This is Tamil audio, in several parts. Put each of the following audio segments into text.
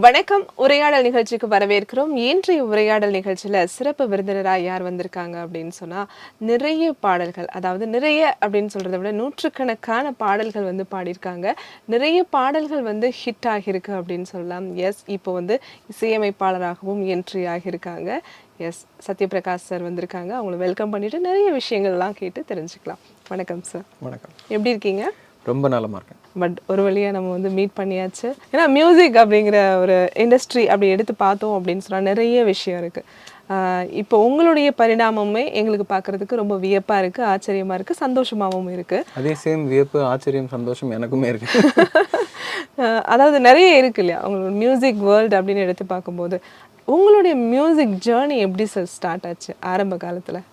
வணக்கம். உரையாடல் நிகழ்ச்சிக்கு வரவேற்கிறோம். இன்றைய உரையாடல் நிகழ்ச்சியில சிறப்பு விருந்தினரா யார் வந்திருக்காங்க அப்படின்னு சொன்னா, நிறைய பாடல்கள், அதாவது நிறைய அப்படின்னு சொல்றத விட நூற்றுக்கணக்கான பாடல்கள் வந்து பாடியிருக்காங்க. நிறைய பாடல்கள் வந்து ஹிட் ஆகியிருக்கு அப்படின்னு சொல்லலாம். எஸ், இப்போ வந்து இசையமைப்பாளராகவும் என்ட்ரி ஆகியிருக்காங்க. எஸ், சத்யபிரகாஷ் சார் வந்திருக்காங்க. அவங்கள வெல்கம் பண்ணிட்டு நிறைய விஷயங்கள்லாம் கேட்டு தெரிஞ்சுக்கலாம். வணக்கம் சார். வணக்கம். எப்படி இருக்கீங்க? ரொம்ப நலமா இருக்கேன். பட் ஒரு வழியாக நம்ம வந்து மீட் பண்ணியாச்சு. ஏன்னா மியூசிக் அப்படிங்கிற ஒரு இண்டஸ்ட்ரி அப்படி எடுத்து பார்த்தோம் அப்படின்னு சொன்னால் நிறைய விஷயம் இருக்குது. இப்போ உங்களுடைய பரிணாமமே எங்களுக்கு பார்க்குறதுக்கு ரொம்ப வியப்பாக இருக்குது, ஆச்சரியமாக இருக்குது, சந்தோஷமாகவும் இருக்குது. அதே சேம் வியப்பு, ஆச்சரியம், சந்தோஷம் எனக்குமே இருக்குது. அதாவது நிறைய இருக்கு இல்லையா உங்களோட மியூசிக் வேர்ல்டு அப்படின்னு எடுத்து பார்க்கும்போது. உங்களுடைய மியூசிக் ஜேர்னி எப்படி சார் ஸ்டார்ட் ஆச்சு ஆரம்ப காலத்தில்?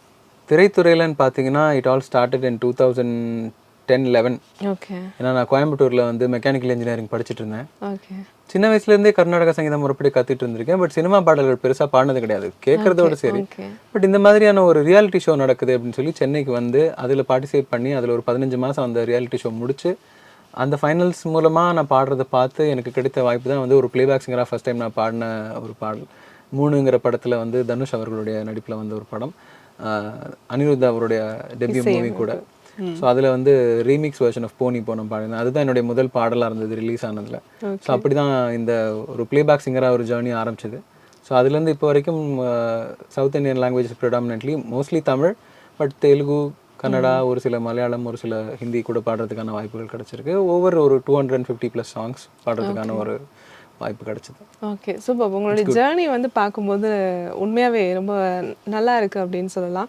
திரைத்துறையிலன்னு பார்த்தீங்கன்னா it all started in 2010-11. Okay. ஏன்னா நான் கோயம்புத்தூரில் வந்து மெக்கானிக்கல் இன்ஜினியரிங் படிச்சுட்டு இருந்தேன். ஓகே. சின்ன வயசுலேருந்தே கர்நாடக சங்கீதம் முறைப்படி கற்றுட்டு இருந்திருக்கேன். பட் சினிமா பாடல்கள் பெருசாக பாடினது கிடையாது, கேட்குறதோட சரி. பட் இந்த மாதிரியான ஒரு ரியாலிட்டி ஷோ நடக்குது அப்படின்னு சொல்லி சென்னைக்கு வந்து அதில் பார்ட்டிசிபேட் பண்ணி அதில் ஒரு 15 மாதம் அந்த ரியாலிட்டி ஷோ முடிச்சு அந்த ஃபைனல்ஸ் மூலமாக நான் பாடுறதை பார்த்து எனக்கு கிடைத்த வாய்ப்பு தான் வந்து ஒரு பிளேபேக் சிங்கராக ஃபஸ்ட் டைம் நான் பாடின ஒரு பாடல். 3ங்கிற படத்தில் வந்து தனுஷ் அவர்களுடைய நடிப்பில் வந்த ஒரு படம். அனிருத் அவருடைய டெபியூ மூவி கூட. ஸோ அதில் வந்து ரீமிக்ஸ் வெர்ஷன் ஆஃப் போனி போன பாடினேன். அதுதான் என்னுடைய முதல் பாடலாக இருந்தது ரிலீஸ் ஆனதில். ஸோ அப்படி தான் இந்த ஒரு பிளேபேக் சிங்கராக ஒரு ஜேர்னி ஆரம்பிச்சது. ஸோ அதுலேருந்து இப்போ வரைக்கும் south Indian languages predominantly mostly Tamil, but Telugu, Kannada, ஒரு சில மலையாளம், ஒரு சில ஹிந்தி கூட பாடுறதுக்கான வாய்ப்புகள் கிடச்சிருக்கு. ஒவ்வொரு ஒரு 250+ சாங்ஸ் பாடுறதுக்கான ஒரு வாய்ப்பு கிடச்சிது. Okay, super. உங்களுடைய ஜேர்னி வந்து பார்க்கும்போது உண்மையாகவே ரொம்ப நல்லா இருக்குது அப்படின்னு சொல்லலாம்.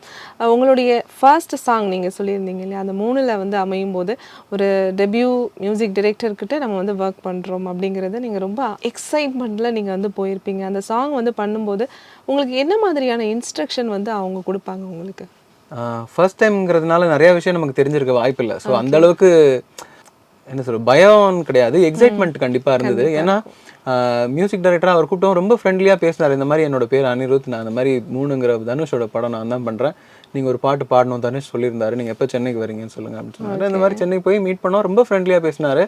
உங்களுடைய ஃபர்ஸ்ட் சாங் நீங்கள் சொல்லியிருந்தீங்க இல்லையா, அந்த 3ல் வந்து அமையும் போது ஒரு டெபியூ மியூசிக் டைரக்டர்கிட்ட நம்ம வந்து ஒர்க் பண்ணுறோம் அப்படிங்கிறது நீங்கள் ரொம்ப எக்ஸைட்மெண்ட்டில் நீங்கள் வந்து போயிருப்பீங்க. அந்த சாங் வந்து பண்ணும்போது உங்களுக்கு என்ன மாதிரியான இன்ஸ்ட்ரக்ஷன் வந்து அவங்க கொடுப்பாங்க உங்களுக்கு? ஃபர்ஸ்ட் டைம்ங்கிறதுனால நிறைய விஷயம் நமக்கு தெரிஞ்சிருக்க வாய்ப்பு இல்லை. ஸோ அந்த அளவுக்கு என்ன சொல்ற பயம் கிடையாது, எக்ஸைட்மெண்ட் கண்டிப்பாக இருந்தது. ஏன்னா மியூசிக் டைரக்டராக அவர் கூப்பிட்டோம், ரொம்ப ஃப்ரெண்ட்லியாக பேசினார். இந்த மாதிரி என்னோட பேர் அனிருத், நான் இந்த மாதிரி 3ங்கிற தனுஷோட படம் நான் தான் பண்ணுறேன், நீங்கள் ஒரு பாட்டு பாடணும் தனுஷ் சொல்லியிருந்தாரு, நீங்கள் எப்போ சென்னைக்கு வரீங்கன்னு சொல்லுங்கள் அப்படின்னு சொன்னார். இந்த மாதிரி சென்னைக்கு போய் மீட் பண்ணோம். ரொம்ப ஃப்ரெண்ட்லியாக பேசினார்.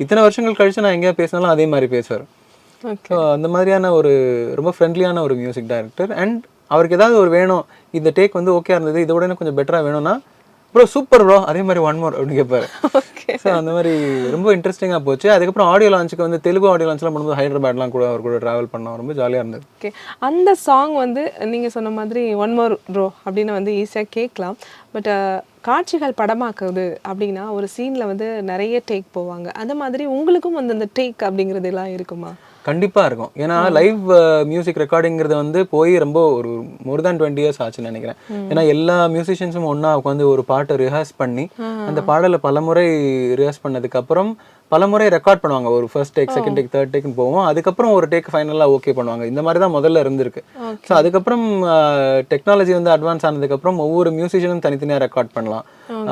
இத்தனை வருஷங்கள் கழிச்சு நான் எங்கேயா பேசினாலும் அதே மாதிரி பேசுவார். ஸோ அந்த மாதிரியான ஒரு ரொம்ப ஃப்ரெண்ட்லியான ஒரு மியூசிக் டைரக்டர். அண்ட் அவருக்கு ஏதாவது ஒரு வேணும், இந்த டேக் வந்து ஓகே இருந்தது, இதோட இன்னும் கொஞ்சம் பெட்டராக வேணும்னா ப்ரோ சூப்பர் ப்ரோ, அதே மாதிரி 1 more அப்படின்னு கேட்பாரு. ஸோ அந்த மாதிரி ரொம்ப இன்ட்ரெஸ்டிங்காக போச்சு. அதுக்கப்புறம் ஆடியோ லான்ச்சுக்கு வந்து தெலுங்கு ஆடியோ லான்ச்லாம் பண்ணும்போது ஹைதராபாத்லாம் கூட அவர் கூட ட்ராவல் பண்ணோம். ரொம்ப ஜாலியாக இருந்தது. ஓகே, அந்த சாங் வந்து நீங்கள் சொன்ன மாதிரி 1 more ப்ரோ அப்படின்னு வந்து ஈஸியாக கேட்கலாம். பட் காட்சிகள் படமாக்குது அப்படின்னா ஒரு சீனில் வந்து நிறைய டேக் போவாங்க. அந்த மாதிரி உங்களுக்கும் வந்து அந்த டேக் அப்படிங்கிறது எல்லாம் இருக்குமா? கண்டிப்பாக இருக்கும். ஏன்னா லைவ் மியூசிக் ரெக்கார்டிங்கிறது வந்து போய் ரொம்ப ஒரு more than 20 years ஆச்சுன்னு நினைக்கிறேன். ஏன்னா எல்லா மியூசிஷியன்ஸும் ஒன்றா உட்காந்து ஒரு பாட்டை ரிஹர்ஸ் பண்ணி அந்த பாடலை பலமுறை ரிஹர்ஸ் பண்ணதுக்கப்புறம் பலமுறை ரெக்கார்ட் பண்ணுவாங்க. ஒரு first take, second take, third டேக்னு போவோம். அதுக்கப்புறம் ஒரு டேக் ஃபைனலாக ஓகே பண்ணுவாங்க. இந்த மாதிரி தான் முதல்ல இருந்திருக்கு. ஸோ அதுக்கப்புறம் டெக்னாலஜி வந்து அட்வான்ஸ் ஆனதுக்கப்புறம் ஒவ்வொரு மியூசிஷியனும் தனித்தனியாக ரெக்கார்ட் பண்ணலாம்,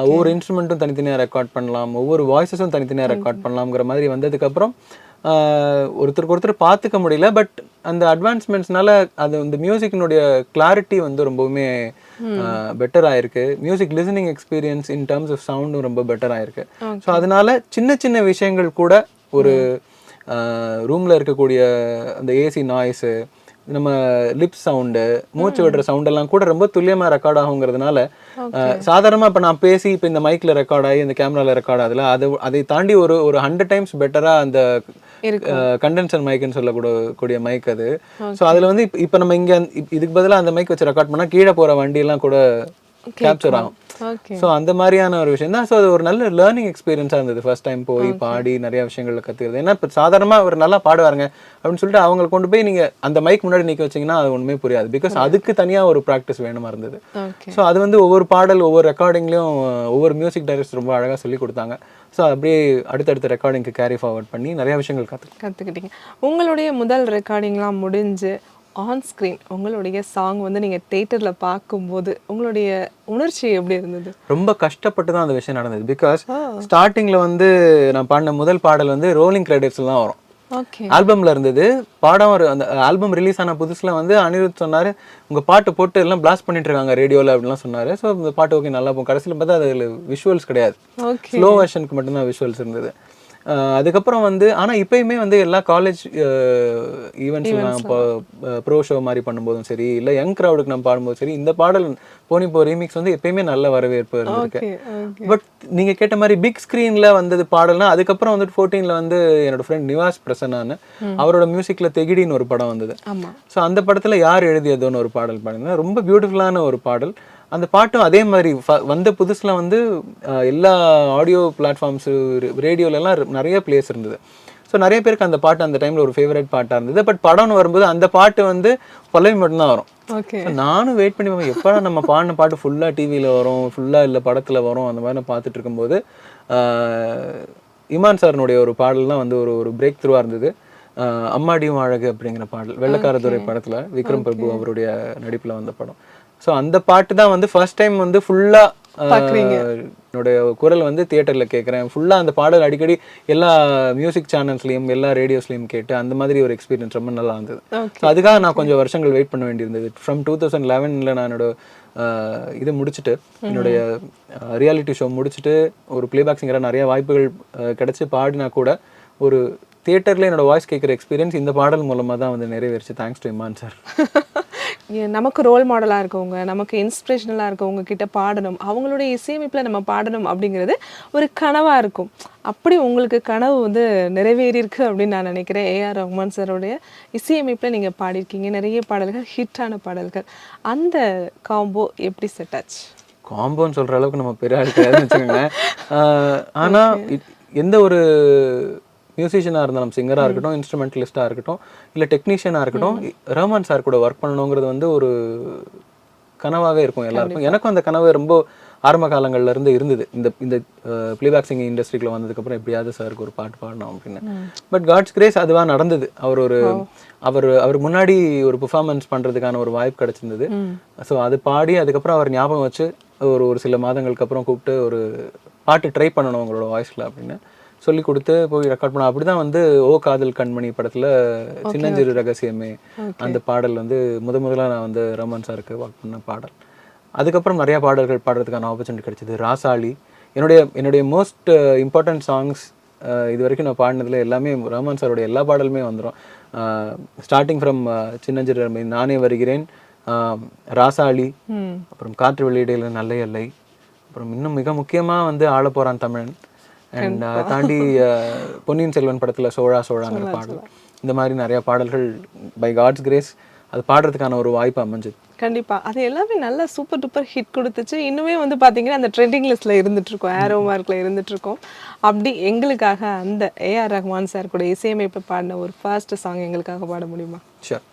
ஒவ்வொரு இன்ஸ்ட்ருமெண்ட்டும் தனித்தனியாக ரெக்கார்ட் பண்ணலாம், ஒவ்வொரு வாய்ஸஸும் தனித்தனியாக ரெக்கார்ட் பண்ணலாம்ங்கிற மாதிரி வந்ததுக்கப்புறம் ஒருத்தருக்கு ஒருத்தர் பார்த்துக்க முடியல. பட் அந்த அட்வான்ஸ்மெண்ட்ஸ்னால அது இந்த மியூசிக்கினுடைய கிளாரிட்டி வந்து ரொம்பவுமே பெட்டர் ஆயிருக்கு. Music listening experience in terms of சவுண்டும் ரொம்ப பெட்டர் ஆயிருக்கு. ஸோ அதனால சின்ன சின்ன விஷயங்கள் கூட ஒரு ரூமில் இருக்கக்கூடிய அந்த ஏசி நாய்ஸு, நம்ம லிப் சவுண்டு, மூச்சு விடுற சவுண்டெல்லாம் கூட ரொம்ப துல்லியமாக ரெக்கார்ட் ஆகுங்கிறதுனால சாதாரணமாக இப்போ நான் பேசி இப்போ இந்த மைக்கில் ரெக்கார்ட் ஆகி இந்த கேமராவில் ரெக்கார்ட் ஆகுதுல, அதை தாண்டி ஒரு 100 times பெட்டராக அந்த கண்டென்சர் மைக்குன்னு சொல்லக்கூடிய மைக் அது. ஸோ அதில் வந்து இப்போ நம்ம இங்கே இதுக்கு பதிலாக அந்த மைக் வச்சு ரெக்கார்ட் பண்ணால் கீழே போகிற வண்டியெல்லாம் கூட கேப்சர் ஆகும். ஸோ அந்த மாதிரியான ஒரு விஷயம் தான். ஸோ அது ஒரு நல்ல லேர்னிங் எக்ஸ்பீரியன்ஸாக இருந்தது ஃபர்ஸ்ட் டைம் போய் பாடி நிறைய விஷயங்களை கற்றுக்கிறது. ஏன்னா இப்போ சாதாரணமாக ஒரு நல்லா பாடுவாருங்க அப்படின்னு சொல்லிட்டு அவங்களை கொண்டு போய் நீங்கள் அந்த மைக் முன்னாடி நிற்க வச்சிங்கன்னா அது ஒன்றுமே புரியாது. பிகாஸ் அதுக்கு தனியாக ஒரு ப்ராக்டிஸ் வேணுமா இருந்தது. ஸோ அது வந்து ஒவ்வொரு பாடல், ஒவ்வொரு ரெக்கார்டிங்லேயும் ஒவ்வொரு மியூசிக் டைரக்டர்ஸ் ரொம்ப அழகாக சொல்லி கொடுத்தாங்க. ஸோ அப்படியே அடுத்தடுத்த ரெக்கார்டிங்க்கு கேரி ஃபார்வர்ட் பண்ணி நிறைய விஷயங்கள் கற்றுக்கிட்டீங்க. உங்களுடைய முதல் ரெக்கார்டிங்லாம் முடிஞ்சு ஆன் ஸ்க்ரீன் உங்களுடைய சாங் வந்து நீங்கள் தியேட்டரில் பார்க்கும்போது உங்களுடைய உணர்ச்சி எப்படி இருந்தது? ரொம்ப கஷ்டப்பட்டு தான் அந்த விஷயம் நடந்தது. பிகாஸ் ஸ்டார்டிங்கில் வந்து நான் பாடின முதல் பாடல் வந்து ரோலிங் கிரெடிட்ஸ்லாம் வரும். ஆல்பம்ல இருந்தது. பாடம் ஒரு அந்த ஆல்பம் ரிலீஸ் ஆன புதுசுல வந்து அனிருத் சொன்னாரு, உங்க பாட்டு போட்டு எல்லாம் பிளாஸ்ட் பண்ணிட்டு இருக்காங்க ரேடியோல அப்படிலாம் சொன்னாரு. ஸோ இந்த பாட்டு ஓகே நல்லா போகும். கடைசியில் பார்த்தா அதில் விஷுவல்ஸ் கிடையாது, ஸ்லோ வெர்ஷனுக்கு மட்டும்தான் விஷுவல்ஸ் இருந்தது. அதுக்கப்புறம் வந்து ஆனால் இப்பயுமே வந்து எல்லா காலேஜ் ஈவெண்ட்ஸ்லாம் இப்போ ப்ரோ ஷோ மாதிரி பண்ணும்போதும் சரி இல்லை யங் க்ரௌடுக்கு நம்ம பாடும்போது சரி இந்த பாடல் போனிப்போ ரீமிக்ஸ் வந்து எப்பயுமே நல்ல வரவேற்பு இருந்திருக்கு. பட் நீங்கள் கேட்ட மாதிரி பிக் ஸ்க்ரீனில் வந்தது பாடல்னா அதுக்கப்புறம் வந்துட்டு 14ல் வந்து என்னோட ஃப்ரெண்ட் நிவாஸ் பிரசன்னான்னு அவரோட மியூசிக்கில் தெகிடின்னு ஒரு படம் வந்தது. ஸோ அந்த படத்தில் யார் எழுதியதோன்னு ஒரு பாடல் பாடுங்க, ரொம்ப பியூட்டிஃபுல்லான ஒரு பாடல். அந்த பாட்டும் அதே மாதிரி வந்த புதுசில் வந்து எல்லா ஆடியோ பிளாட்ஃபார்ம்ஸு ரேடியோலலாம் நிறைய பிளேஸ் இருந்தது. ஸோ நிறைய பேருக்கு அந்த பாட்டு அந்த டைமில் ஒரு ஃபேவரட் பாட்டாக இருந்தது. பட் படம்னு வரும்போது அந்த பாட்டு வந்து பல்லவி மட்டும்தான் வரும். நானும் வெயிட் பண்ணி பார்ப்பேன் எப்போ நம்ம பாடின பாட்டு ஃபுல்லாக டிவியில் வரும், ஃபுல்லாக இல்லை படத்தில் வரும், அந்த மாதிரி நான் பார்த்துட்டு இருக்கும்போது இமான் சார்னுடைய ஒரு பாடல் தான் வந்து ஒரு பிரேக் த்ரூவாக இருந்தது. அம்மாடியும் அழகு அப்படிங்கிற பாடல், வெள்ளக்காரதுரை படத்தில் விக்ரம் பிரபு அவருடைய நடிப்பில் வந்த படம். ஸோ அந்த பாட்டு தான் வந்து ஃபர்ஸ்ட் டைம் வந்து ஃபுல்லாக என்னுடைய குரல் வந்து தியேட்டரில் கேட்குறேன். ஃபுல்லாக அந்த பாடல் அடிக்கடி எல்லா மியூசிக் சேனல்ஸ்லையும் எல்லா ரேடியோஸ்லையும் கேட்டு அந்த மாதிரி ஒரு எக்ஸ்பீரியன்ஸ் ரொம்ப நல்லா இருந்தது. ஸோ அதுக்காக நான் கொஞ்சம் வருஷங்கள் வெயிட் பண்ண வேண்டியிருந்தது. ஃப்ரம் 2011 நான் என்னோட இது முடிச்சுட்டு என்னுடைய ரியாலிட்டி ஷோ முடிச்சுட்டு ஒரு பிளேபேக் சிங்கராக நிறைய வாய்ப்புகள் கிடச்சி பாடினா கூட ஒரு தியேட்டரில் என்னோட வாய்ஸ் கேட்குற எக்ஸ்பீரியன்ஸ் இந்த பாடல் மூலமாக தான் வந்து நிறைவேறிச்சு. Thanks to Imman sir. நமக்கு ரோல் மாடலாக இருக்கவங்க, நமக்கு இன்ஸ்பிரேஷனலாக இருக்கவங்க கிட்ட பாடணும், அவங்களுடைய இசையமைப்பில் நம்ம பாடணும் அப்படிங்கிறது ஒரு கனவாக இருக்கும். அப்படி உங்களுக்கு கனவு வந்து நிறைவேறியிருக்கு அப்படின்னு நான் நினைக்கிறேன். ஏஆர் ரஹ்மான் சாரோடைய இசையமைப்பில் நீங்கள் பாடியிருக்கீங்க, நிறைய பாடல்கள், ஹிட்டான பாடல்கள். அந்த காம்போ எப்படி செட் ஆச்சு? காம்போன்னு சொல்கிற அளவுக்கு நம்ம பெரிய ஆள் கிடையாதுன்னு வச்சுக்கோங்களேன். ஆனால் எந்த ஒரு மியூசிஷியனாக இருந்தாலும், சிங்கராக இருக்கட்டும், இன்ஸ்ட்ருமெண்டலிஸ்டாக இருக்கட்டும், இல்லை டெக்னீஷியனாக இருக்கட்டும், ரஹ்மான் சார் கூட ஒர்க் பண்ணணுங்கிறது வந்து ஒரு கனவாகவே இருக்கும் எல்லாருக்கும். எனக்கும் அந்த கனவு ரொம்ப ஆரம்ப காலங்கள்ல இருந்து இருந்தது. இந்த பிளேபேக் சிங்கிங் இண்டஸ்ட்ரிக்குள்ள வந்ததுக்கப்புறம் எப்படியாவது சாருக்கு ஒரு பாட்டு பாடணும் அப்படின்னு. பட் காட்ஸ் கிரேஸ் அதுவாக நடந்தது. அவர் முன்னாடி ஒரு பெர்ஃபார்மன்ஸ் பண்ணுறதுக்கான ஒரு வாய்ப்பு கிடச்சிருந்தது. ஸோ அது பாடி அதுக்கப்புறம் அவர் ஞாபகம் வச்சு ஒரு சில மாதங்களுக்கு அப்புறம் கூப்பிட்டு ஒரு பாட்டு ட்ரை பண்ணணும் உங்களோட வாய்ஸில் அப்படின்னு சொல்லி கொடுத்து போய் ரெக்கார்ட் பண்ணோம். அப்படி தான் வந்து ஓ காதல் கண்மணி படத்தில் சின்னஞ்சிறு ரகசியமே அந்த பாடல் வந்து முதலாக நான் வந்து ரஹ்மான் சாருக்கு ஒர்க் பண்ண பாடல். அதுக்கப்புறம் நிறையா பாடல்கள் பாடுறதுக்கான ஆப்பர்ச்சுனிட்டி கிடைச்சிது. ராசாளி என்னுடைய மோஸ்ட் இம்பார்ட்டன்ட் சாங்ஸ் இது வரைக்கும் நான் பாடினதில் எல்லாமே ரஹ்மான் சாரோடைய எல்லா பாடலுமே வந்துடும். ஸ்டார்டிங் ஃப்ரம் சின்னஞ்சிறு நானே வருகிறேன், ராசாளி, அப்புறம் காற்று வெளியிடையில் நல்ல எல்லை, அப்புறம் இன்னும் மிக முக்கியமாக வந்து ஆள போகிறான் தமிழன், அண்ட் தாண்டி பொன்னியின் செல்வன் படத்தில் சோழாங்கிற பாடல். இந்த மாதிரி நிறையா பாடல்கள் பை காட்ஸ் கிரேஸ் அது பாடுறதுக்கான ஒரு வாய்ப்பு அமைஞ்சது. கண்டிப்பாக அது எல்லாமே நல்லா சூப்பர் டூப்பர் ஹிட் கொடுத்துச்சு. இன்னுமே வந்து பார்த்தீங்கன்னா அந்த ட்ரெண்டிங் லிஸ்ட்டில் இருந்துகிட்ருக்கோம், ஏரோ மார்க்கில் இருந்துகிட்ருக்கோம். அப்படி எங்களுக்காக அந்த ஏஆர் ரஹ்மான் சார் கூட இசையமைப்பு பாடின ஒரு ஃபர்ஸ்ட் சாங் எங்களுக்காக பாட முடியுமா? ஷூர்.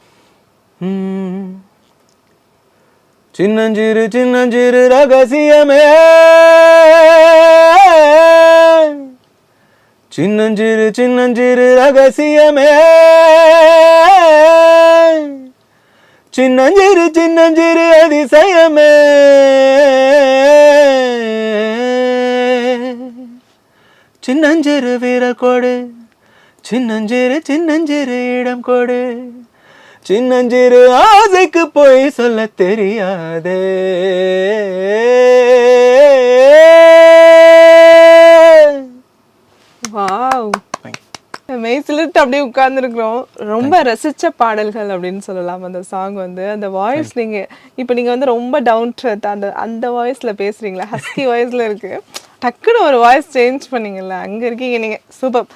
சின்னஞ்சிறு சின்னஞ்சிறு ரகசியமே, சின்னஞ்சிறு சின்னஞ்சிறு ரகசியமே, சின்னஞ்சிறு சின்னஞ்சிறு அதிசயமே, சின்னஞ்சிறு வீரர் கொடு, சின்னஞ்சிறு சின்னஞ்சிறு இடம் கொடு, சின்னஞ்சிறு ஆசைக்கு போய் சொல்ல தெரியாதே. வாவ், மெய்சிலிட்டு அப்படியே உட்கார்ந்துருக்குறோம். ரொம்ப ரசிச்ச பாடல்கள் அப்படின்னு சொல்லலாம். அந்த சாங் வந்து அந்த வாய்ஸ் இப்போ நீங்கள் வந்து ரொம்ப டவுன் டு எர்த் அந்த வாய்ஸில் பேசுகிறீங்களா, ஹஸ்கி வாய்ஸில் இருக்குது. டக்குன்னு ஒரு வாய்ஸ் சேஞ்ச் பண்ணிங்கல்ல, அங்கே இருக்கீங்க நீங்கள், சூப்பர்.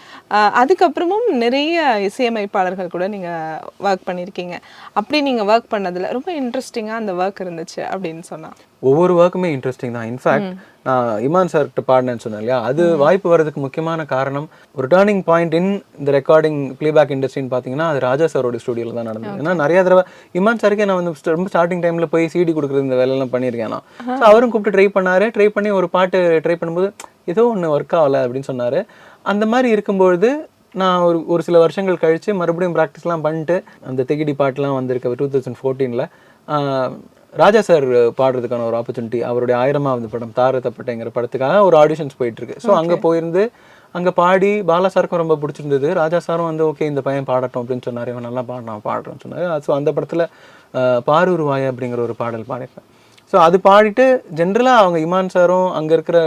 அதுக்கப்புறமும் நிறைய இசையமைப்பாளர்கள் கூட நீங்கள் ஒர்க் பண்ணியிருக்கீங்க. அப்படி நீங்கள் ஒர்க் பண்ணதில் ரொம்ப இன்ட்ரெஸ்டிங்காக அந்த ஒர்க் இருந்துச்சு அப்படின்னு சொன்னால்? ஒவ்வொரு ஒர்க்குமே இன்ட்ரெஸ்டிங் தான். இன்ஃபேக்ட் நான் இமான் சார்கிட்ட பாடினேன்னு சொன்னேன் இல்லையா, அது வாய்ப்பு வர்றதுக்கு முக்கியமான காரணம், ஒரு டேர்னிங் பாயிண்ட் இன் இந்த ரெக்கார்டிங் பிளேபேக் இண்டஸ்ட்ரின்னு பார்த்தீங்கன்னா அது ராஜா சாரோட ஸ்டுடியோவில் தான் நடந்தது. ஏன்னா நிறைய தடவை இமான் சாருக்கே நான் வந்து ரொம்ப ஸ்டார்டிங் டைமில் போய் சிடி கொடுக்குறது இந்த வேலையெல்லாம் பண்ணியிருக்கேன் நான். ஸோ அவரும் கூப்பிட்டு ட்ரை பண்ணி ஒரு பாட்டு ட்ரை பண்ணும்போது ஏதோ ஒன்று ஒர்க் ஆகலை அப்படின்னு சொன்னார். அந்த மாதிரி இருக்கும்பொழுது நான் ஒரு சில வருஷங்கள் கழித்து மறுபடியும் ப்ராக்டிஸ்லாம் பண்ணிட்டு அந்த தெகிடி பாட்டுலாம் வந்திருக்க 2014ல் ராஜா சார் பாடுறதுக்கான ஒரு ஆப்பர்ச்சுனிட்டி, அவருடைய 1000வது படம் தாரத்தப்பட்டேங்கிற படத்துக்காக ஒரு ஆடிஷன்ஸ் போயிட்டுருக்கு. ஸோ அங்கே போயிருந்து அங்கே பாடி பாலா சாருக்கும் ரொம்ப பிடிச்சிருந்தது. ராஜா சாரும் வந்து ஓகே இந்த பையன் பாடட்டும் அப்படின்னு சொன்னார். இவன் நல்லா பாடுறேன்னு சொன்னார். ஸோ அந்த படத்தில் பாரூர் அப்படிங்கிற ஒரு பாடல் பாடிப்பேன். ஸோ அது பாடிட்டு ஜென்ரலாக அவங்க இமான் சாரும் அங்கே இருக்கிற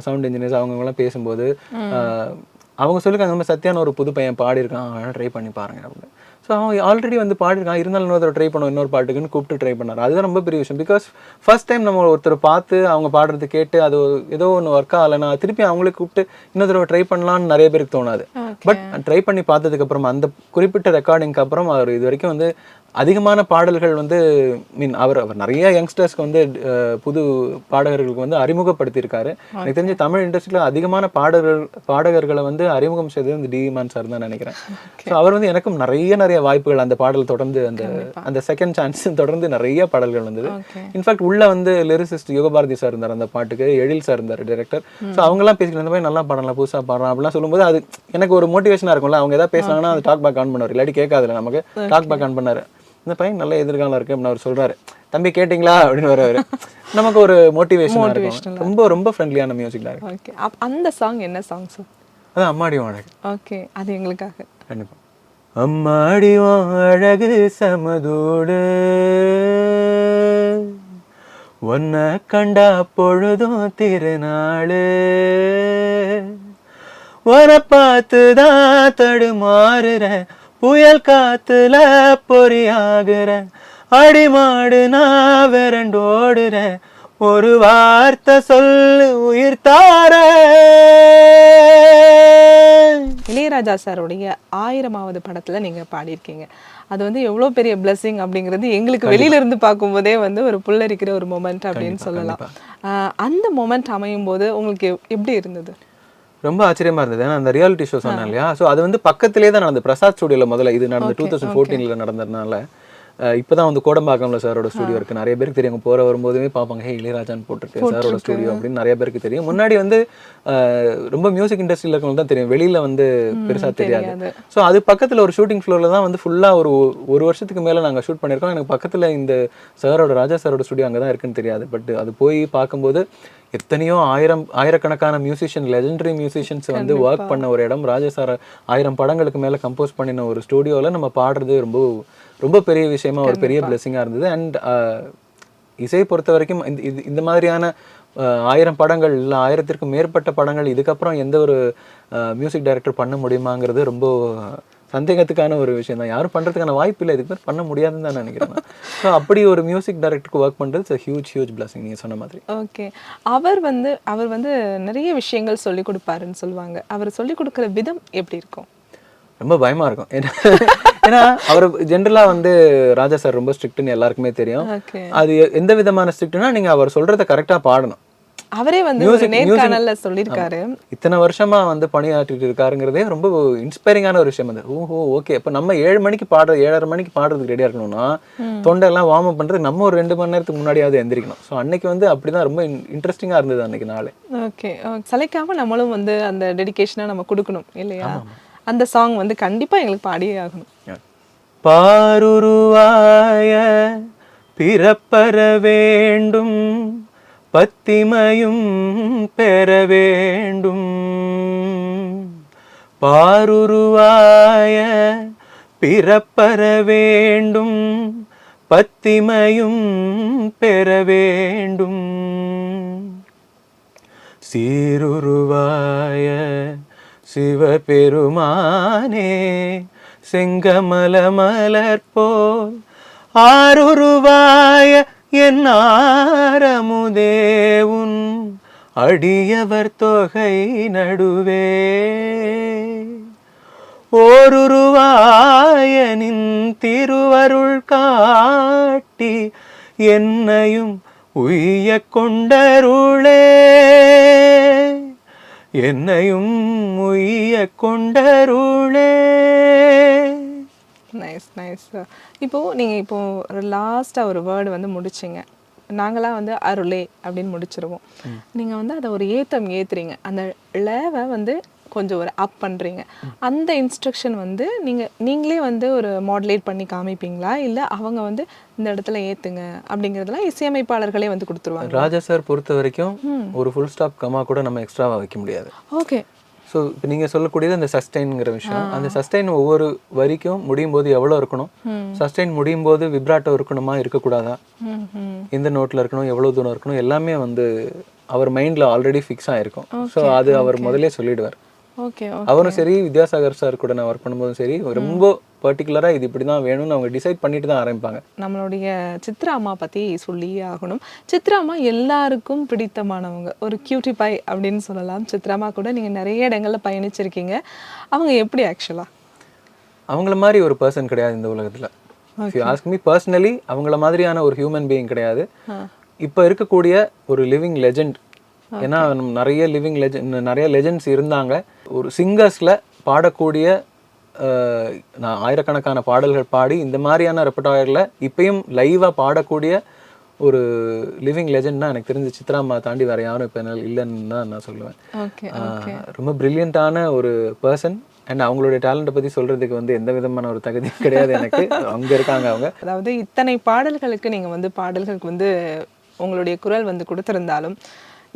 சவுண்ட் இன்ஜினியர்ஸ் அவங்கெல்லாம் பேசும்போது அவங்க சொல்லிருக்காங்க நம்ம சத்யான்னு ஒரு புது பையன் பாடியிருக்கான், அவன் ட்ரை பண்ணி பாருங்க அப்படின்னு. ஸோ அவன் ஆல்ரெடி வந்து பாடிருக்கான், இருந்தாலும் இன்னொரு ட்ரை பண்ணுவோம் இன்னொரு பாட்டுக்குன்னு கூப்பிட்டு ட்ரை பண்ணாரு. அதுதான் ரொம்ப பெரிய விஷயம். பிகாஸ் ஃபர்ஸ்ட் டைம் நம்ம ஒருத்தர் பார்த்து அவங்க பாடுறது கேட்டு அது ஏதோ ஒன்று ஒர்க் ஆகலைன்னா திருப்பி அவங்களே கூப்பிட்டு இன்னொரு தடவை ட்ரை பண்ணலான்னு நிறைய பேருக்கு தோணாது. பட் ட்ரை பண்ணி பார்த்ததுக்கு அப்புறம் அந்த குறிப்பிட்ட ரெக்கார்டிங்க்கு அப்புறம் அவர் இது வரைக்கும் வந்து அதிகமான பாடல்கள் வந்து அவர் நிறைய யங்ஸ்டர்ஸ்க்கு வந்து புது பாடகர்களுக்கு வந்து அறிமுகப்படுத்தியிருக்காரு. எனக்கு தெரிஞ்சு தமிழ் இண்டஸ்ட்ரியில் அதிகமான பாடகர்களை வந்து அறிமுகம் செய்தது இந்த டி.இமான் சார் தான் நினைக்கிறேன். ஸோ அவர் வந்து எனக்கும் நிறைய வாய்ப்புகள் அந்த பாடல் தொடர்ந்து அந்த செகண்ட் சான்ஸ் தொடர்ந்து நிறைய பாடல்கள் வந்தது. இன்ஃபேக்ட் உள்ள வந்து லிரிசிஸ்ட் யுகபாரதி சார் இருந்தார், அந்த பாட்டுக்கு எழில் சார் இருந்தார் டைரக்டர். ஸோ அவங்கெல்லாம் பேசிக்கிட்டு இந்த மாதிரி நல்லா பாடலாம், புதுசாக பாடலாம் அப்படிலாம் சொல்லும்போது அது எனக்கு ஒரு மோட்டிவேஷனாக இருக்கும்ல. அவங்க ஏதாவது பேசுனாங்கன்னா அது டாக் பேக் ஆன் பண்ணுவார், இல்லாட்டி கேட்காதுல நமக்கு டாக் பேக் ஆன் பண்ணாரு, இந்த பையன் நல்ல எதிர்காலம் இருக்கு அப்படின்னு அவர் சொல்றாரு, தம்பி கேட்டிங்களா அப்படின்னு வருவாரு. நமக்கு ஒரு மோட்டிவேஷன் இருக்கும். ரொம்ப ரொம்ப ஃப்ரெண்ட்லியான மியூசிக் டைரக்டர். ஓகே, அந்த சாங் என்ன சாங் சார்? அது அம்மாடி அழகு. ஓகே, அது எங்களுக்காக கண்டிப்பா. அம்மாடி அழகு சமதோடு ஒன்ன கண்டா பொழுதும் திருநாளு ஒர பார்த்துதான் தடுமாறுற புயல் காத்துல பொறியாகுற அடிமாடு நான் விரண்டோடுற ஒரு வார்த்தை சொல்லு உயிர் தார. இளையராஜா சாருடைய 1000வது படத்துல நீங்க பாடியிருக்கீங்க. அது வந்து எவ்வளவு பெரிய பிளெஸிங் அப்படிங்கிறது எங்களுக்கு வெளியில இருந்து பார்க்கும்போதே வந்து ஒரு புல்லரிக்கிற ஒரு மொமெண்ட் அப்படின்னு சொல்லலாம். அந்த மொமெண்ட் அமையும் போது உங்களுக்கு எப்படி இருந்தது? ரொம்ப ஆச்சரியமா இருந்தது. ஏன்னா அந்த ரியாலிட்டி ஷோ சொன்னேன் இல்லையா, ஸோ அது வந்து பக்கத்திலே தான் நடந்தது. பிரசாத் ஸ்டுடியோல முதல்ல இது நடந்து 2014 நடந்ததுனால இப்போதான் வந்து கோடம்பாக்கம்ல சாரோட ஸ்டுடியோ இருக்கு. நிறைய பேருக்கு தெரியும், போற வரும்போதுமே பார்ப்பாங்க, ஹே இளையராஜான்னு போட்டிருக்கு சாரோட ஸ்டுடியோ அப்படின்னு நிறைய பேருக்கு தெரியும். முன்னாடி வந்து ரொம்ப மியூசிக் இண்டஸ்ட்ரியில் இருக்கவங்க தான் தெரியும், வெளியில வந்து பெருசா தெரியாது. ஸோ அது பக்கத்துல ஒரு ஷூட்டிங் ஃப்ளோர்ல தான் வந்து ஃபுல்லா ஒரு வருஷத்துக்கு மேல நாங்க ஷூட் பண்ணியிருக்கோம். எனக்கு பக்கத்துல இந்த ராஜா சாரோட ஸ்டுடியோ அங்கே தான் இருக்குன்னு தெரியாது. பட் அது போய் பார்க்கும்போது எத்தனையோ ஆயிரக்கணக்கான மியூசிஷியன், லெஜெண்டரி மியூசிஷியன்ஸ் வந்து ஒர்க் பண்ண ஒரு இடம். ராஜா சார் 1000 படங்களுக்கு மேல கம்போஸ் பண்ணின ஒரு ஸ்டுடியோவில் நம்ம பாடுறது ரொம்ப ரொம்ப பெரிய விஷயமா, ஒரு பெரிய பிளெஸிங்காக இருந்தது. அண்ட் இசையை பொறுத்த வரைக்கும் இந்த மாதிரியான 1000 படங்கள் இல்லை 1000த்திற்கும் மேற்பட்ட படங்கள் இதுக்கப்புறம் எந்த ஒரு மியூசிக் டைரக்டர் பண்ண முடியுமாங்கிறது ரொம்ப சந்தேகத்துக்கான ஒரு விஷயம் தான். யாரும் பண்றதுக்கான வாய்ப்பு இல்லை, இதுக்கு மேலே பண்ண முடியாதுன்னு தான் நினைக்கிறேன். ஸோ அப்படி ஒரு மியூசிக் டைரக்டருக்கு ஒர்க் பண்ணுறது ஹியூஜ் பிளஸிங் நீங்க சொன்ன மாதிரி. ஓகே, அவர் வந்து நிறைய விஷயங்கள் சொல்லி கொடுப்பாருன்னு சொல்லுவாங்க. அவர் சொல்லி கொடுக்குற விதம் எப்படி இருக்கும்? ரொம்ப பயமா இருக்கும். ஏன்னா அவர் ஜென்ரலா வந்து ராஜா சார் ரொம்ப ஸ்ட்ரிக்ட்னு எல்லாருக்குமே தெரியும். அது எந்த விதமான ஸ்ட்ரிக்ட்னா நீங்க அவர் சொல்றதை கரெக்டா பாடணும். அவரே வந்து ஒரு நேர்காணல்ல சொல்லியிருக்காரு. இத்தனை வருஷமா வந்து பணியாற்றிட்டு இருக்காருங்கிறதே ரொம்ப இன்ஸ்பைரிங்கான ஒரு விஷயம். அது ஓஹோ ஓகே, இப்போ நம்ம 7 மணிக்கு பாடுறது 7:30 மணிக்கு பாடுறதுக்கு ரெடியா இருக்கணும்னா தொண்டெல்லாம் வார்ம் அப் பண்றதுக்கு நம்ம ஒரு 2 மணி நேரத்துக்கு முன்னாடியாவது எந்திரிக்கணும். ஸோ அன்னைக்கு வந்து அப்படிதான் ரொம்ப இன்ட்ரெஸ்டிங்கா இருந்தது அன்னைக்கு நாளே. ஓகே, சளைக்காம நம்மளும் வந்து அந்த டெடிகேஷனை நம்ம கொடுக்கணும் இல்லையா? அந்த சாங் வந்து கண்டிப்பா எங்களுக்கு பாடியே ஆகணும். பாருருவாய பிறப்பற வேண்டும் பத்திமையும் பெற வேண்டும், பாருருவாய பிறப்பற வேண்டும் பத்திமையும் பெற வேண்டும், சீருருவாய சிவபெருமானே செங்கமல மலர் போல் ஆருருவாய என் ஆரமுதேவுன் அடியவர் தொகை நடுவே, ஓருருவாயனின் திருவருள் காட்டி என்னையும் உய்ய கொண்டருளே, என்னையும் உய்ய கொண்டருளே. Nice nice. இப்போ நீங்க இப்போ லாஸ்டா ஒரு வேர்டு வந்து முடிச்சிங்க. நாங்களாம் வந்து அருளே அப்படின்னு முடிச்சிருவோம். நீங்க வந்து அதை ஒரு ஏத்துறீங்க. அந்த லேவை வந்து கொஞ்சம் ஒரு அப் பண்றீங்க. அந்த இன்ஸ்ட்ரக்ஷன் வந்து நீங்களே வந்து ஒரு மாடுலேட் பண்ணி காமிப்பீங்களா, இல்ல அவங்க வந்து இந்த இடத்துல ஏத்துங்க அப்படிங்கறதெல்லாம் இசையமைப்பாளர்களே வந்து கொடுத்துருவாங்க? ராஜா சார் பொறுத்த வரைக்கும் ஒரு ஃபுல் ஸ்டாப் கமா கூட நம்ம எக்ஸ்ட்ராவா வைக்க முடியாது. ஓகே. ஸோ இப்போ நீங்கள் சொல்லக்கூடியது அந்த சஸ்டைன்ங்கிற விஷயம். அந்த சஸ்டைன் ஒவ்வொரு வரிக்கும் முடியும் போது எவ்வளோ இருக்கணும், சஸ்டைன் முடியும் போது விப்ராட்டோ இருக்கணுமா இருக்கக்கூடாதா, எந்த நோட்டில் இருக்கணும், எவ்வளோ தூரம் இருக்கணும், எல்லாமே வந்து அவர் மைண்டில் ஆல்ரெடி ஃபிக்ஸ் ஆகிருக்கும். ஸோ அது அவர் முதலே சொல்லிடுவார். ஓகே. அவரும் சரி வித்யாசாகர் சார் கூட நான் ஒர்க் பண்ணும்போதும் சரி ரொம்ப பர்டிகுலரா இது இப்படிதான் வேணும்னு அவங்க டிசைட் பண்ணிட்டு தான் ஆரம்பிப்பாங்க. நம்மளுடைய சித்ரா அம்மா பத்தி சொல்லியே ஆகணும். சித்ரா அம்மா எல்லாருக்கும் பிடித்தமானவங்க, ஒரு கியூட்டி பை அப்படின்னு சொல்லலாம். சித்ரா அம்மா கூட நீங்க நிறைய இடங்கள்ல பயணிச்சிருக்கீங்க. அவங்க எப்படி ஆக்சுவலா? அவங்கள மாதிரி ஒரு பர்சன் கிடையாது இந்த உலகத்துல. If you ask me personally, அவங்கள மாதிரியான ஒரு ஹியூமன் பீயிங் கிடையாது. இப்போ இருக்கக்கூடிய ஒரு லிவிங் லெஜெண்ட். ஏன்னா நிறைய லிவிங் லெஜெண்ட், நிறைய லெஜெண்ட்ஸ் இருந்தாங்க. ஒரு சிங்கர்ஸ்ல பாடக்கூடிய நான் ஆயிரக்கணக்கான பாடல்கள் பாடி இந்த மாதிரியான ரெப்பர்டாயர்ல இப்பயும் லைவா பாடக்கூடிய ஒரு லிவிங் லெஜெண்ட்னா எனக்கு தெரிஞ்ச சித்ரா அம்மா தாண்டி வேற யாரும் இப்போ இல்லைன்னு தான் நான் சொல்லுவேன். ரொம்ப பிரில்லியண்டான ஒரு பர்சன். அண்ட் அவங்களுடைய டேலண்ட்டை பற்றி சொல்கிறதுக்கு வந்து எந்த விதமான ஒரு தகுதியும் கிடையாது எனக்கு. அங்கே இருக்காங்க அவங்க. அதாவது இத்தனை பாடல்களுக்கு நீங்கள் வந்து பாடல்களுக்கு வந்து உங்களுடைய குரல் வந்து கொடுத்துருந்தாலும்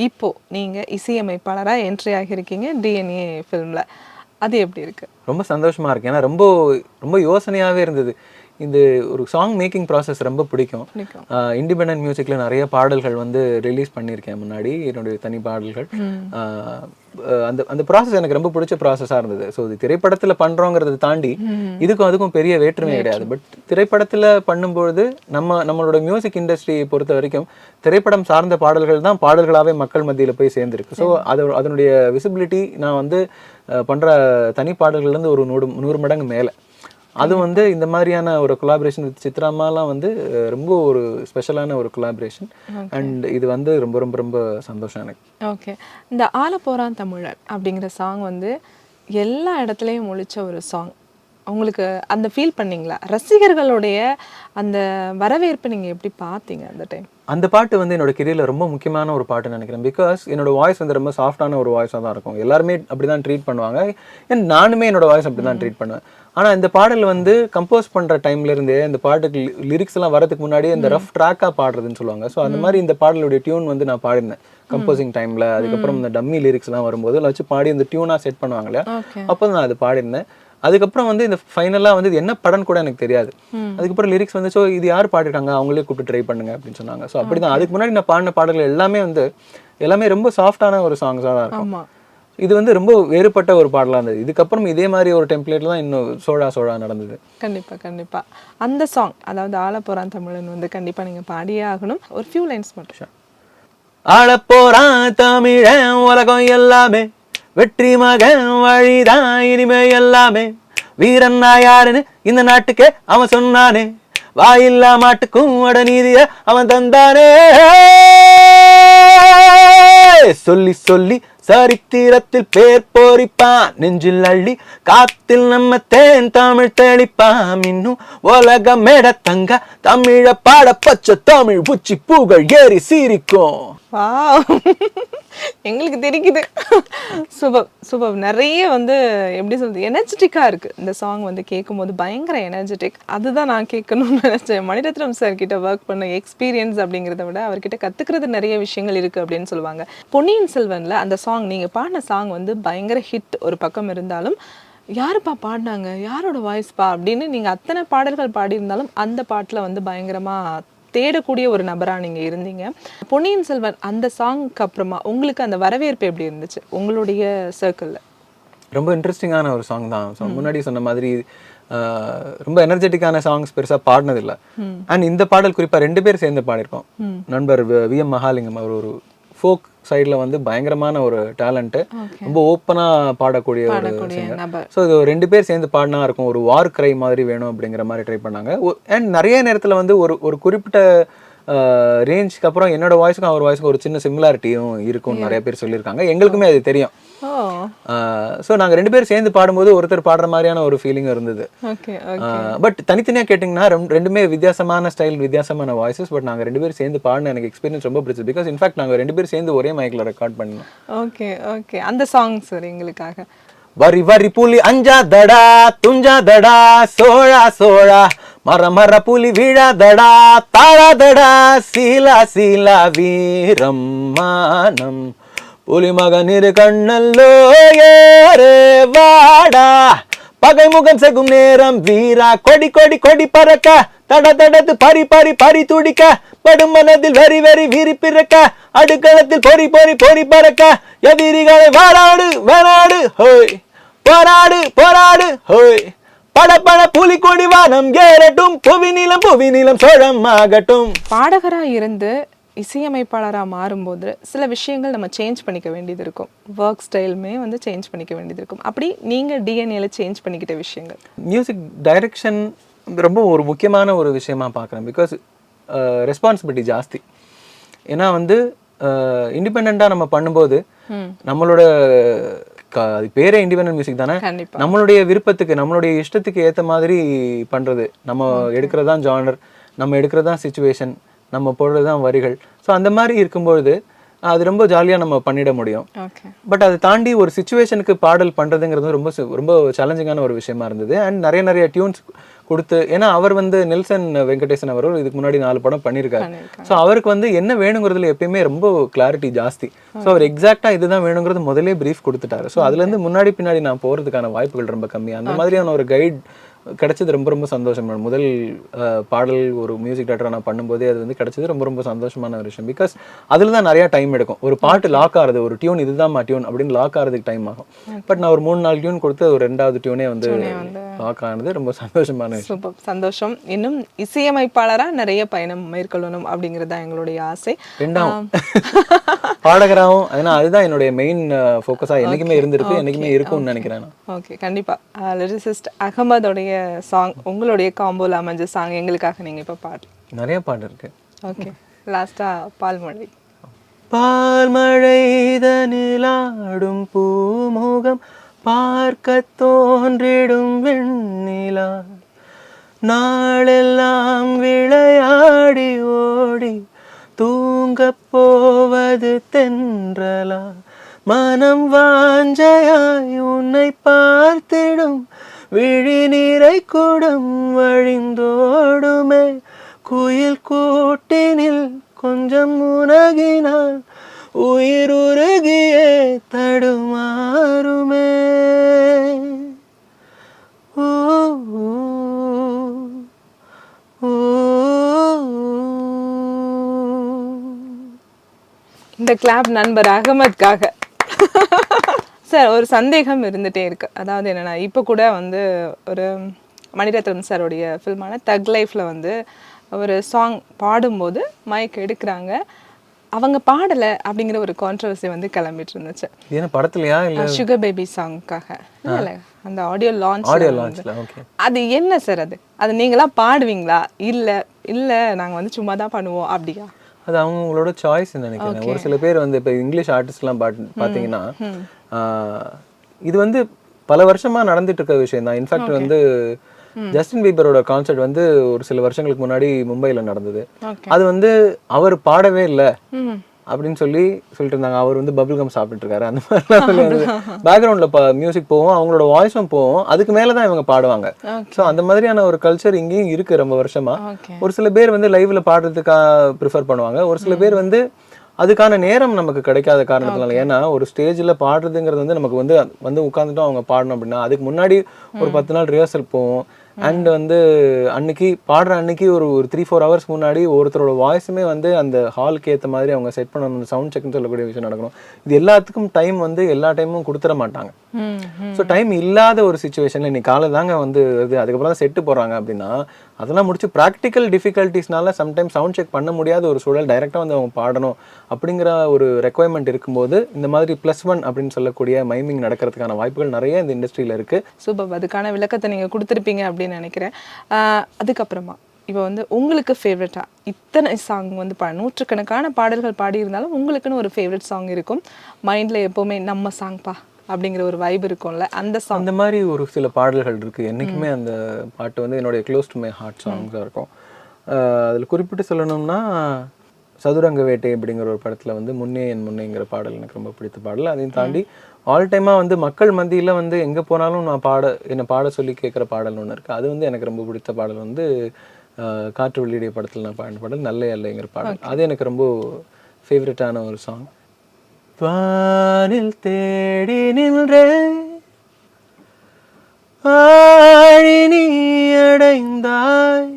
இப்போ நீங்கள் இசையமைப்பாளராக என்ட்ரி ஆகியிருக்கீங்க டிஎன்ஏ ஃபிலிமில். அது எப்படி இருக்குது? ரொம்ப சந்தோஷமாக இருக்குது. ஏன்னா ரொம்ப ரொம்ப யோசனையாகவே இருந்தது. இந்த ஒரு சாங் மேக்கிங் ப்ராசஸ் ரொம்ப பிடிக்கும். இண்டிபெண்டன்ட் மியூசிக்கில் நிறைய பாடல்கள் வந்து ரிலீஸ் பண்ணியிருக்கேன் முன்னாடி, என்னுடைய தனி பாடல்கள். அந்த அந்த ப்ராசஸ் எனக்கு ரொம்ப பிடிச்ச ப்ராசஸாக இருந்தது. ஸோ இது திரைப்படத்தில் பண்ணுறோங்கிறத தாண்டி இதுக்கும் அதுக்கும் பெரிய வேற்றுமை கிடையாது. பட் திரைப்படத்தில் பண்ணும்பொழுது நம்மளோட மியூசிக் இண்டஸ்ட்ரி பொறுத்த வரைக்கும் திரைப்படம் சார்ந்த பாடல்கள் தான் பாடல்களாகவே மக்கள் மத்தியில் போய் சேர்ந்துருக்கு. ஸோ அதனுடைய விசிபிலிட்டி நான் வந்து பண்ணுற தனி பாடல்கள்லேருந்து ஒரு 100 மடங்கு மேலே. அது வந்து இந்த மாதிரியான ஒரு கொலாபரேஷன் வித் சித்ரா அம்மாலாம் வந்து ரொம்ப ஒரு ஸ்பெஷலான ஒரு கொலாபரேஷன். அண்ட் இது வந்து ரொம்ப ரொம்ப ரொம்ப சந்தோஷம் எனக்கு. ஓகே. இந்த ஆலப்போரான் தமிழன் அப்படிங்கிற சாங் வந்து எல்லா இடத்துலையும் ஒழிச்ச ஒரு சாங். உங்களுக்கு அந்த ஃபீல் பண்ணீங்களா? ரசிகர்களுடைய அந்த வரவேற்பு நீங்கள் எப்படி பார்த்தீங்க அந்த டைம்? அந்த பாட்டு வந்து என்னோட கெரியரில் ரொம்ப முக்கியமான ஒரு பாட்டுன்னு நினைக்கிறேன். பிகாஸ் என்னோட வாய்ஸ் வந்து ரொம்ப சாஃப்டான ஒரு வாய்ஸாக தான் இருக்கும். எல்லாருமே அப்படி தான் ட்ரீட் பண்ணுவாங்க. ஏன் நானுமே என்னோட வாய்ஸ் அப்படி தான் ட்ரீட் பண்ணுவேன். ஆனால் இந்த பாடல் வந்து கம்போஸ் பண்ணுற டைம்லேருந்தே இந்த பாட்டுக்கு லிரிக்ஸ் எல்லாம் வரதுக்கு முன்னாடி இந்த ரஃப் ட்ராக்காக பாடுறதுன்னு சொல்லுவாங்க. ஸோ அந்த மாதிரி இந்த பாடலுடைய டியூன் வந்து நான் பாடினேன் கம்போசிங் டைமில். அதுக்கப்புறம் இந்த டம்மி லிரிக்ஸ்லாம் வரும்போது வச்சு பாடி இந்த டியூனாக செட் பண்ணுவாங்க இல்லையா, அப்போ நான் அது பாடினேன். அதுக்கப்புறம் வந்து இந்த ஃபைனலாக வந்து இது என்ன படம் கூட எனக்கு தெரியாது. அதுக்கப்புறம் லிரிக்ஸ் வந்து ஸோ இது யார் பாடிருக்காங்க அவங்களே கூப்பிட்டு ட்ரை பண்ணுங்க அப்படின்னு சொன்னாங்க. ஸோ அப்படி தான் அதுக்கு முன்னாடி நான் பாடின பாடல்கள் எல்லாமே ரொம்ப சாஃப்டான ஒரு சாங்ஸாக தான் இருக்கும். இது வந்து ரொம்ப வேறுபட்ட ஒரு பாடலாக இருந்தது. இதுக்கப்புறம் இதே மாதிரி ஒரு டெம்ப்ளேட்ல தான் இன்னும் சோழா நடந்தது. கண்டிப்பாக அந்த சாங், அதாவது ஆலப்போரான் தமிழன் வந்து கண்டிப்பாக நீங்கள் பாடியே ஆகணும். ஒரு ஃபியூ லைன்ஸ் மட்டும். ஆலப்போரான் தமிழன் உலகம் எல்லாமே, வெற்றி மகன் வழிதான் இனிமே எல்லாமே, வீரன் யாருன்னு இந்த நாட்டுக்கே அவன் சொன்னானே, வாயில்லா மாட்டுக்கும் வட நீதிய அவன் தந்தானே, சொல்லி சொல்லி சரித்திரத்தில் பேர் போரிப்பான், நெஞ்சில் அள்ளி காத்தில் நம்ம தேன் தமிழ் தெளிப்பான், இன்னும் உலக மேட தங்க தமிழ பாட பச்சை தமிழ் உச்சி பூகள் ஏறி சீரிக்கும். எங்களுக்கு தெரிக்குது. சூப்பர். நிறைய வந்து எப்படி சொல்றது, எனர்ஜெட்டிக்காக இருக்குது இந்த சாங் வந்து கேட்கும்போது. பயங்கர எனர்ஜெட்டிக். அதுதான் நான் கேட்கணும்னு நினச்சேன். மணிரத்னம் சார் கிட்ட ஒர்க் பண்ண எக்ஸ்பீரியன்ஸ் அப்படிங்கிறத விட அவர்கிட்ட கற்றுக்கிறது நிறைய விஷயங்கள் இருக்குது அப்படின்னு சொல்லுவாங்க. பொன்னியின் செல்வனில் அந்த சாங், நீங்கள் பாடின சாங் வந்து பயங்கர ஹிட் ஒரு பக்கம் இருந்தாலும், யாருப்பா பாடினாங்க, யாரோட வாய்ஸ்பா அப்படின்னு நீங்கள் அத்தனை பாடல்கள் பாடியிருந்தாலும் அந்த பாட்டில் வந்து பயங்கரமாக தேடக்கூடிய ஒரு நபராக நீங்கள் இருந்தீங்க. பொன்னியின் செல்வன் அந்த சாங்க்கு அப்புறமா உங்களுக்கு அந்த வரவேற்பு எப்படி இருந்துச்சு உங்களுடைய சர்க்கிளில்? ரொம்ப இன்ட்ரெஸ்டிங்கான ஒரு சாங் தான். முன்னாடி சொன்ன மாதிரி ரொம்ப எனர்ஜெட்டிக்கான சாங்ஸ் பெருசாக பாடினதில்லை. அண்ட் இந்த பாடல் குறிப்பாக 2 பேர் சேர்ந்து பாடியிருக்கோம். நண்பர் விஎம் மகாலிங்கம், அவர் ஒரு ஃபோக் சைடில் வந்து பயங்கரமான ஒரு டேலண்ட்டு, ரொம்ப ஓப்பனாக பாடக்கூடிய ஒரு சிங்கர். ஸோ இது 2 பேர் சேர்ந்து பாடினா இருக்கும், ஒரு வார் கிரை மாதிரி வேணும் அப்படிங்கிற மாதிரி ட்ரை பண்ணாங்க. அண்ட் நிறைய நேரத்தில் வந்து ஒரு குறிப்பிட்ட ரேஞ்சுக்கு அப்புறம் என்னோட வாய்ஸுக்கும் அவர் வாய்ஸுக்கும் ஒரு சின்ன சிமிலாரிட்டியும் இருக்கும்னு நிறைய பேர் சொல்லியிருக்காங்க. எங்களுக்குமே அது தெரியும். ஸோ நாங்கள் 2 பேர் சேர்ந்து பாடும்போது ஒருத்தர் பாடுற மாதிரியான ஒரு ஃபீலிங் இருந்தது. பட் தனித்தனியாக கேட்டிங்கன்னா ரெண்டுமே வித்தியாசமான ஸ்டைல், வித்தியாசமான வாய்ஸஸ். பட் நாங்கள் 2 பேர் சேர்ந்து பாடின எனக்கு எக்ஸ்பீரியன்ஸ் ரொம்ப பிடிச்சது. பிகாஸ் இன்ஃபேக்ட் நாங்கள் 2 பேர் சேர்ந்து ஒரே மைக்கில் ரெக்கார்ட் பண்ணோம். ஓகே. அந்த சாங் சார் எங்களுக்காக. வரி வரி புலி அஞ்சாதடா துஞ்சாதடா சோழா சோழா, மர புலி வீழாதடா தாழாதடா, சீலா சீலா வீரம் மானம், புலி மகனிரு கண்ணல்லோ ஏரே வாடா, பகை முகம் செகும் நேரம் வீரா, கொடி கொடி கொடி பறக்க, தட தடத்து பறி பறி பறி துடிக்க, படும் மனதில் வெறி வெறி வீரி பிறக்க, அடுக்களத்தில் பொறி பொறி பொறி பறக்க, எதிரிகளை வாடாடு வேணாடு ஹோய். போராடு போராடு ஹோய் பட பட புலிக்கொடி வானம் ஏறட்டும் புவி நிலம் சோழம் ஆகட்டும். பாடகரா இருந்து இசையமைப்பாளரா மாறும்போது சில விஷயங்கள் நம்ம சேஞ்ச் பண்ணிக்க வேண்டியது இருக்கும். ஒர்க் ஸ்டைலுமே வந்து சேஞ்ச் பண்ணிக்க வேண்டியது இருக்கும். அப்படி நீங்க டிஎன்ஏல சேஞ்ச் பண்ணிக்கிட்ட விஷயங்கள்? மியூசிக் டைரக்ஷன் ரொம்ப ஒரு முக்கியமான ஒரு விஷயமா பார்க்குறேன். பிகாஸ் ரெஸ்பான்சிபிலிட்டி ஜாஸ்தி. ஏன்னா வந்து இண்டிபெண்ட்டாக நம்ம பண்ணும்போது நம்மளோட அது பேரே இண்டிபெண்டன்ட் மியூசிக் தானே, நம்மளுடைய விருப்பத்துக்கு நம்மளுடைய இஷ்டத்துக்கு ஏற்ற மாதிரி பண்ணுறது. நம்ம எடுக்கிறது தான் ஜானர், நம்ம எடுக்கிறது தான் சிச்சுவேஷன், நம்ம போடுறது தான் வரிகள். ஸோ அந்த மாதிரி இருக்கும்பொழுது அது ரொம்ப ஜாலியாக நம்ம பண்ணிட முடியும். பட் அதை தாண்டி ஒரு சிச்சுவேஷனுக்கு பாடல் பண்ணுறதுங்கிறது ரொம்ப ரொம்ப சேலஞ்சிங்கான ஒரு விஷயமா இருந்தது. அண்ட் நிறைய டியூன்ஸ் கொடுத்து, ஏன்னா அவர் வந்து நெல்சன் வெங்கடேசன் அவர் இதுக்கு முன்னாடி 4 படம் பண்ணியிருக்காரு. ஸோ அவருக்கு வந்து என்ன வேணுங்கிறதுல எப்பயுமே ரொம்ப கிளாரிட்டி ஜாஸ்தி. ஸோ அவர் எக்ஸாக்டாக இதுதான் வேணுங்கிறது முதலே பிரீஃப் கொடுத்துட்டாரு. ஸோ அதுலேருந்து முன்னாடி பின்னாடி நான் போகிறதுக்கான வாய்ப்புகள் ரொம்ப கம்மி. அந்த மாதிரியான ஒரு கைட் கிடைச்சது ரொம்ப ரொம்ப சந்தோஷம். முதல் பாடல் ஒரு மியூசிக் டைரக்டராக நான் பண்ணும்போதே அது வந்து கிடைச்சது ரொம்ப ரொம்ப சந்தோஷமான ஒரு விஷயம். பிகாஸ் அதில் தான் நிறையா டைம் எடுக்கும். ஒரு பாட்டு லாக் ஆகுது, ஒரு டியூன் இதுதான் டியூன் அப்படின்னு லாக் ஆகிறதுக்கு டைம் ஆகும். பட் நான் ஒரு 3-4 டியூன் கொடுத்து ஒரு 2வது டியூனே வந்து லாக் ஆனது ரொம்ப சந்தோஷமான விஷயம். சூப்பர், சந்தோஷம். இன்னும் இசையமைப்பாளராக நிறைய பயணம் மேற்கொள்ளணும் அப்படிங்கிறது தான் எங்களுடைய ஆசை. 2வது பாடகராகவும், ஏன்னா அதுதான் என்னுடைய மெயின் ஃபோக்கஸாக என்றைக்குமே இருந்திருக்கு, என்றைக்குமே இருக்கும்னு நினைக்கிறேன். ஓகே, கண்டிப்பாக. லிரிசிஸ்ட் அகமதோடைய சாங், உங்களுடைய காம்போல அமைஞ்ச சாங் எங்களுக்காக நீங்கள் இப்போ பாடு. நிறைய பாட்டு இருக்கு. ஓகே, லாஸ்ட்டாக பால்மழை. பால்மழை தனிலாடும் பூமுகம் பார்க்க தோன்றிடும் வெண்ணிலா, நாளெல்லாம் விளையாடி ஓடி தூங்கப் போவது தென்றலா, மனம் வாஞ்சையாய் உன்னை பார்த்திடும் விழி நீரை குடம் வழிந்தோடுமே, குயில் கூட்டினில் கொஞ்சம் உனகினால் உயிர் உருகியே தடுமாறுமே. ஓ இந்த கிளாப் நண்பர் அகமதுக்காக. சார், ஒரு சந்தேகம் இருந்துகிட்டே இருக்கு. அதாவது என்னென்னா, இப்போ கூட வந்து ஒரு மணிரத்னம் சாரோடைய ஃபில்மான தக் லைஃப்பில் வந்து ஒரு சாங் பாடும்போது மைக் எடுக்கிறாங்க, அவங்க பாடலை அப்படிங்கிற ஒரு கான்ட்ரவர்சி வந்து கிளம்பிட்டு இருந்துச்சு. ஏன்னா படத்துலையா இல்லை சுகர் பேபி சாங்க்காக இல்லை, அந்த ஆடியோ லான்ச்ல. அது என்ன சார்? அது நீங்களா பாடுவீங்களா? இல்லை இல்லை நாங்கள் வந்து சும்மா தான் பண்ணுவோம் அப்படியா? அது அவங்களோட சாய்ஸ் நினைக்கிறேன். ஒரு சில பேர் வந்து இப்போ இங்கிலீஷ் ஆர்டிஸ்ட்லாம் பார்த்தீங்கன்னா இது வந்து பல வருஷமா நடந்துட்டு இருக்க விஷயம் தான். இன்ஃபேக்ட் வந்து ஜஸ்டின் பீபரோட கான்சர்ட் வந்து ஒரு சில வருஷங்களுக்கு முன்னாடி மும்பைல நடந்தது. அது வந்து அவர் பாடவே இல்லை அப்படின்னு சொல்லிட்டு இருந்தாங்க. அவர் வந்து பபிள் கம் சாப்பிட்டு இருக்காரு, அந்த மாதிரிலாம் பேக்ரவுண்ட்ல மியூசிக் போவோம், அவங்களோட வாய்ஸும் போவோம், அதுக்கு மேலதான் இவங்க பாடுவாங்க. ஸோ அந்த மாதிரியான ஒரு கல்ச்சர் இங்கேயும் இருக்கு ரொம்ப வருஷமா. ஒரு சில பேர் வந்து லைவ்ல பாடுறதுக்காக ப்ரிஃபர் பண்ணுவாங்க, ஒரு சில பேர் வந்து அதுக்கான நேரம் நமக்கு கிடைக்காத காரணத்தினால. ஏன்னா ஒரு ஸ்டேஜில் பாடுறதுங்கிறது வந்து நமக்கு வந்து உட்காந்துட்டோம் அவங்க பாடணும் அப்படின்னா அதுக்கு முன்னாடி ஒரு 10 நாள் ரிஹர்சல் போவோம். அண்ட் வந்து அன்னைக்கு பாடுற அன்னைக்கு ஒரு 3-4 ஹவர்ஸ் முன்னாடி ஒருத்தரோட வாய்ஸுமே வந்து அந்த ஹாலுக்கு ஏற்ற மாதிரி அவங்க செட் பண்ணணும், சவுண்ட் செக்னு சொல்லக்கூடிய விஷயம் நடக்கணும். இது எல்லாத்துக்கும் டைம் வந்து எல்லா டைமும் கொடுத்துட மாட்டாங்க. ஸோ டைம் இல்லாத ஒரு சுச்சுவேஷனில் இன்னைக்கு காலை தாங்க வந்து அதுக்கப்புறம் தான் செட்டு போடுறாங்க அப்படின்னா அதெல்லாம் முடிச்சு ப்ராக்டிக்கல் டிஃபிகல்ட்டிஸ்னால சம்டைம்ஸ் சவுண்ட் செக் பண்ண முடியாத ஒரு சூழல், டைரெக்டாக வந்து அவங்க பாடணும் அப்படிங்கிற ஒரு ரெக்குவயர்மெண்ட் இருக்கும்போது இந்த மாதிரி +1 அப்படின்னு சொல்லக்கூடிய மைமிங் நடக்கிறதுக்கான வாய்ப்புகள் நிறைய இந்த இண்டஸ்ட்ரியில் இருக்குது. சூப்பர், அதுக்கான விளக்கத்தை நீங்கள் கொடுத்துருப்பீங்க அப்படின்னு நினைக்கிறேன். அதுக்கப்புறமா இப்போ வந்து உங்களுக்கு ஃபேவரட்டாக இத்தனை சாங் வந்து நூற்றுக்கணக்கான பாடல்கள் பாடியிருந்தாலும் உங்களுக்குன்னு ஒரு ஃபேவரட் சாங் இருக்கும் மைண்டில், எப்போவுமே நம்ம சாங்ப்பா அப்படிங்கிற ஒரு வைப் இருக்கும்ல, அந்த சாங்? அந்த மாதிரி ஒரு சில பாடல்கள் இருக்குது. என்றைக்குமே அந்த பாட்டு வந்து என்னுடைய க்ளோஸ் டு மை ஹார்ட் சாங்ஸாக இருக்கும். அதில் குறிப்பிட்டு சொல்லணும்னா சதுரங்க வேட்டை அப்படிங்கிற ஒரு படத்தில் வந்து முன்னே என் முன்னேங்கிற பாடல் எனக்கு ரொம்ப பிடித்த பாடல். அதையும் தாண்டி ஆல் டைமாக வந்து மக்கள் மத்தியில் வந்து எங்கே போனாலும் நான் என்னை பாட சொல்லி கேட்குற பாடல் ஒன்று இருக்குது. அது வந்து எனக்கு ரொம்ப பிடித்த பாடல் வந்து காற்று வெளியிடைய படத்தில் நான் பாடின பாடல் நல்ல அல்லைங்கிற பாடல். அது எனக்கு ரொம்ப ஃபேவரட்டான ஒரு சாங். வானில் தேடி நின்றே ஆழி நீ அடைந்தாய்,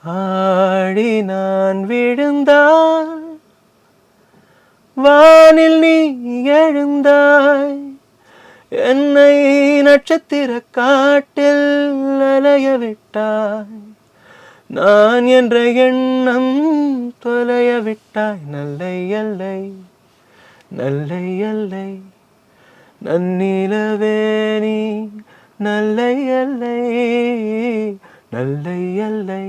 ஆடி நான் விழுந்தாய், வானில் நீ எழுந்தாய், நட்சத்திர காட்டில் அலைய விட்டாய், நான் என்ற எண்ணம் தொலைய விட்டாய். நல்லை அல்லை நல்லை அல்லை நன்னிலவே நீ, நல்லை அல்லை நல்லை அல்லை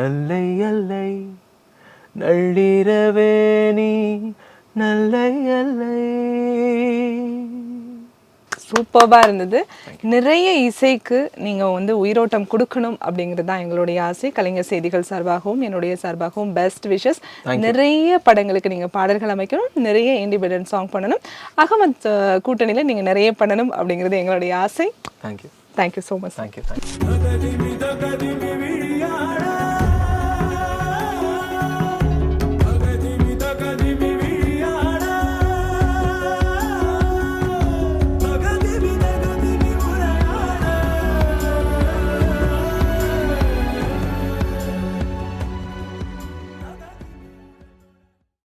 நல்லை அல்லை நள்ளிரவே நீ, நல்லை அல்லை. சூப்பர்பா இருந்தது. நிறைய இசைக்கு நீங்க வந்து உயிரோட்டம் கொடுக்கணும் அப்படிங்கிறது தான் எங்களுடைய ஆசை. கலைஞர் செய்திகள் சார்பாகவும் என்னுடைய சார்பாகவும் பெஸ்ட் விஷஸ். நிறைய படங்களுக்கு நீங்க பாடல்கள் அமைக்கணும், நிறைய இண்டிபெண்டன்ட் சாங் பண்ணணும், அகமத் கூட்டணியில நீங்க நிறைய பண்ணணும் அப்படிங்கிறது எங்களுடைய ஆசை. Thank you thank you so much. Thank you.